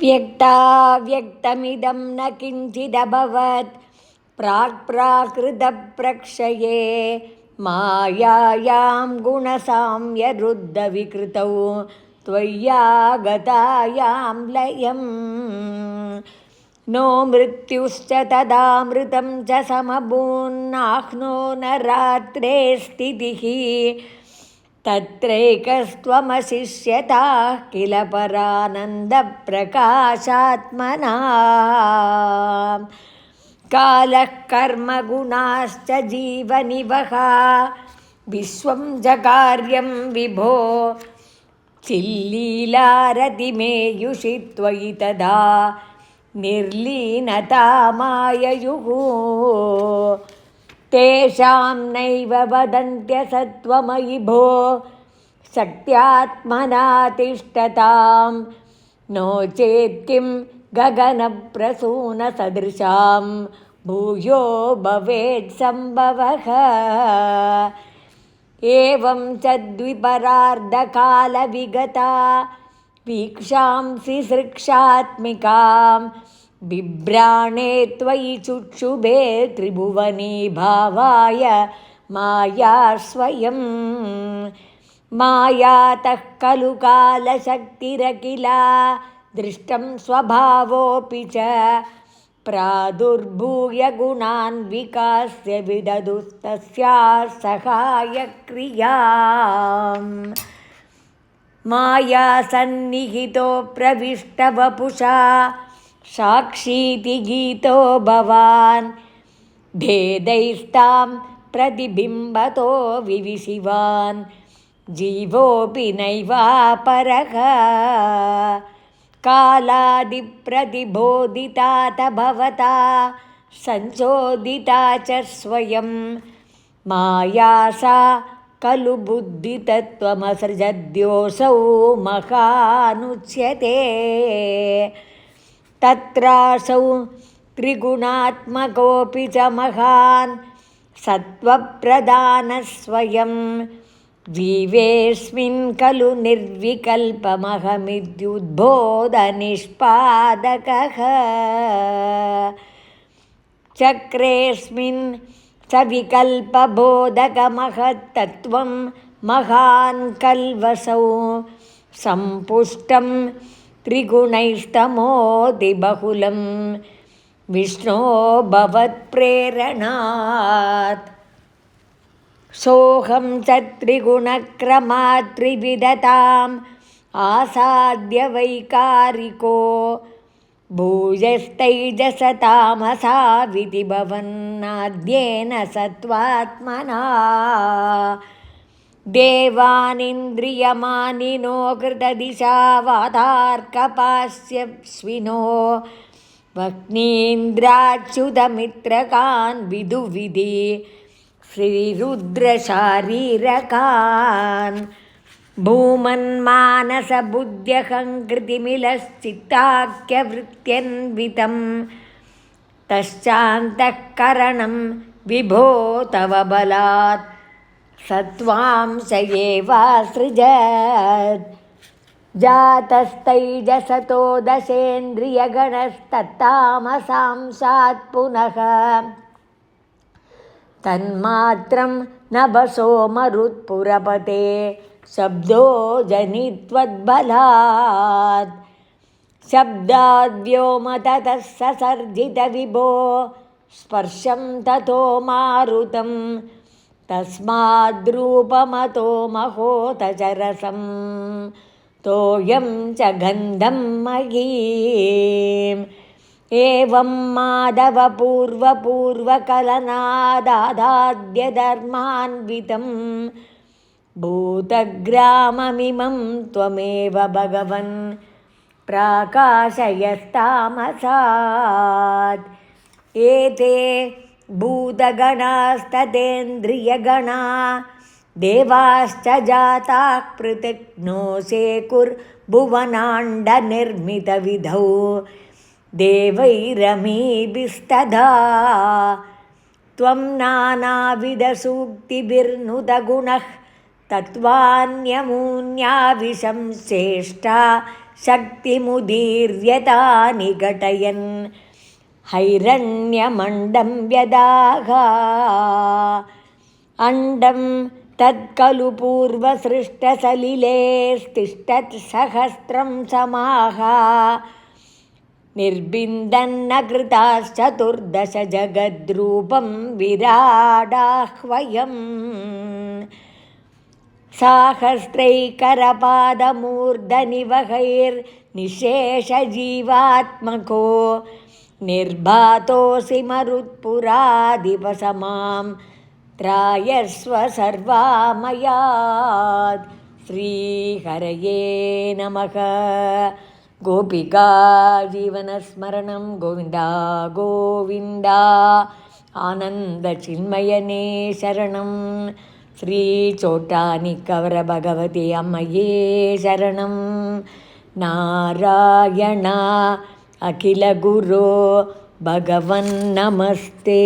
व्यक्ताव्यक्तमिदं न किञ्चिदभवत् प्राक्प्राकृतप्रक्षये मायायां गुणसाम्यरुद्धविकृतौ त्वय्यागतायां लयम् नो मृत्युश्च तदामृतं च समभून्नाह्नो न रात्रे स्थितिः तत्रैकस्त्वमशिष्यताः किल परानन्दप्रकाशात्मना कालः कर्मगुणाश्च जीवनिवहा विश्वं जकार्यं विभो चिल्लीलारतिमेयुषि त्वयि तदा निर्लीनता माययुः तेषां नैव वदन्त्यसत्त्वमयि भो शक्त्यात्मना तिष्ठतां नो चेत् किं गगनप्रसूनसदृशां भूयो भवेत्सम्भवः एवं च द्विपरार्धकालविगता वीक्षांसि सृक्षात्मिकां बिभ्राणे त्वयि चुक्षुभे त्रिभुवनी भावाय माया स्वयं मायातः खलु कालशक्तिरखिला दृष्टं स्वभावोऽपि च प्रादुर्भूय गुणान् विकास्य विदधुस्तस्याः सहायक्रियाम् माया सन्निहितो प्रविष्टवपुषा साक्षीति गीतो भवान् भेदैस्तां प्रतिबिम्बतो विविशिवान् जीवोऽपि नैवापरः कालादिप्रतिबोधिता भवता संचोदिता च स्वयं माया सा खलु बुद्धितत्त्वमसृजद्योऽसौ महानुच्यते तत्रासौ त्रिगुणात्मकोऽपि च महान् सत्त्वप्रधानः स्वयं जीवेऽस्मिन् खलु निर्विकल्पमहमित्युद्बोधनिष्पादकः चक्रेऽस्मिन् सविकल्पबोधकमहत्तत्त्वं महान् कल्वसौ सम्पुष्टं त्रिगुणैस्तमोतिबहुलं विष्णो भवत्प्रेरणात् सोऽहं च त्रिगुणक्रमात् त्रिविधताम् आसाद्य वैकारिको भूयस्तैजसतामसा भवन्नाद्येन सत्त्वात्मना देवानिन्द्रियमानिनो कृतदिशा वातार्कपास्यस्विनो वह्नीन्द्राच्युतमित्रकान् विदुविधि श्रीरुद्रशारीरकान् भूमन्मानसबुद्ध्यहङ्कृतिमिलश्चित्ताख्यवृत्त्यन्वितं तश्चान्तःकरणं विभो तव बलात् सत्त्वांश एवासृजत् जातस्तैजसतो दशेन्द्रियगणस्तत्तामसांशात् पुनः तन्मात्रं नभसो मरुत्पुरपते शब्दो जनित्वद्बलात् शब्दाद्व्योम ततः ससर्जितविभो स्पर्शं ततो मारुतं तस्माद्रूपमतो महोत च रसं तोयं च गन्धं महीम् एवं माधवपूर्वपूर्वकलनादादाद्यधर्मान्वितं भूतग्राममिमं त्वमेव भगवन् प्राकाशयस्तामसात् एते भूतगणास्ततेन्द्रियगणा देवाश्च जाताः पृथक् नो शेकुर्भुवनाण्डनिर्मितविधौ देवैरमीभिस्तदा त्वं नानाविधसूक्तिभिर्नुतगुणः तत्त्वान्यमून्याविशं चेष्टा शक्तिमुदीर्यतानि घटयन् हैरण्यमण्डं व्यदाहा अण्डं तत्खलु पूर्वसृष्टसलिलेस्तिष्ठत्सहस्रं समाः निर्बिन्दन्नकृताश्चतुर्दश जगद्रूपं विराडाह्वयम् साहस्रैकरपादमूर्धनिवहैर्निशेषजीवात्मको निर्भातोऽसि मरुत्पुरादिपसमां त्रायस्व सर्वामयात् श्रीहरये नमः। गोपिका जीवनस्मरणं गोविन्द गोविन्द आनन्दचिन्मयने शरणं श्रीचोट्टानिकवरभगवती अम्मये शरणं नारायण अखिलगुरो भगवन् नमस्ते।